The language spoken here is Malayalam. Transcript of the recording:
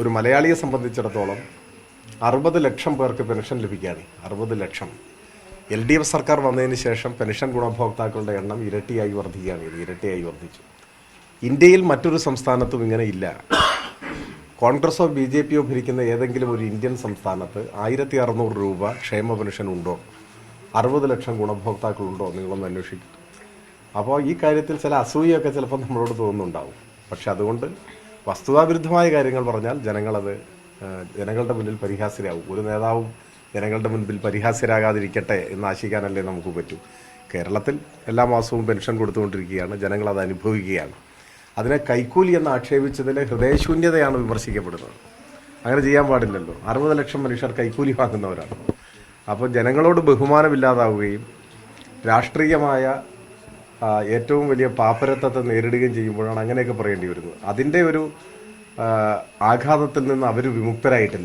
ഒരു മലയാളിയെ സംബന്ധിച്ചിടത്തോളം 60 ലക്ഷം പേർക്ക് പെൻഷൻ ലഭിക്കുകയാണ്. 60 ലക്ഷം. LDF സർക്കാർ വന്നതിന് ശേഷം പെൻഷൻ ഗുണഭോക്താക്കളുടെ എണ്ണം ഇരട്ടിയായി വർദ്ധിക്കുകയാണ്. ഇരട്ടിയായി വർദ്ധിച്ചു. ഇന്ത്യയിൽ മറ്റൊരു സംസ്ഥാനത്തും ഇങ്ങനെ ഇല്ല. കോൺഗ്രസോ BJPയോ ഭരിക്കുന്ന ഏതെങ്കിലും ഒരു ഇന്ത്യൻ സംസ്ഥാനത്ത് 1600 രൂപ ക്ഷേമ പെൻഷൻ ഉണ്ടോ? 60 ലക്ഷം ഗുണഭോക്താക്കളുണ്ടോ? നിങ്ങളൊന്ന് അന്വേഷിക്കും. അപ്പോൾ ഈ കാര്യത്തിൽ ചില അസൂയൊക്കെ ചിലപ്പോൾ നമ്മളോട് തോന്നുന്നുണ്ടാവും. പക്ഷെ അതുകൊണ്ട് വസ്തുതാവിരുദ്ധമായ കാര്യങ്ങൾ പറഞ്ഞാൽ ജനങ്ങളുടെ മുന്നിൽ പരിഹാസ്യരാകും. ഒരു നേതാവും ജനങ്ങളുടെ മുൻപിൽ പരിഹാസ്യരാകാതിരിക്കട്ടെ എന്ന് ആശിക്കാനല്ലേ നമുക്ക് പറ്റൂ. കേരളത്തിൽ എല്ലാ മാസവും പെൻഷൻ കൊടുത്തുകൊണ്ടിരിക്കുകയാണ്. ജനങ്ങളത് അനുഭവിക്കുകയാണ്. അതിനെ കൈക്കൂലി എന്ന് ആക്ഷേപിച്ചതിലെ ഹൃദയശൂന്യതയാണ് വിമർശിക്കപ്പെടുന്നത്. അങ്ങനെ ചെയ്യാൻ പാടില്ലല്ലോ. 60 ലക്ഷം മനുഷ്യർ കൈക്കൂലി വാങ്ങുന്നവരാണ്. അപ്പോൾ ജനങ്ങളോട് ബഹുമാനമില്ലാതാവുകയും രാഷ്ട്രീയമായ ഏറ്റവും വലിയ പാപ്പരത്വത്തെ നേരിടുകയും ചെയ്യുമ്പോഴാണ് അങ്ങനെയൊക്കെ പറയേണ്ടി വരുന്നത്. അതിൻ്റെ ഒരു ആഘാതത്തിൽ നിന്ന് അവർ വിമുക്തരായിട്ടില്ല.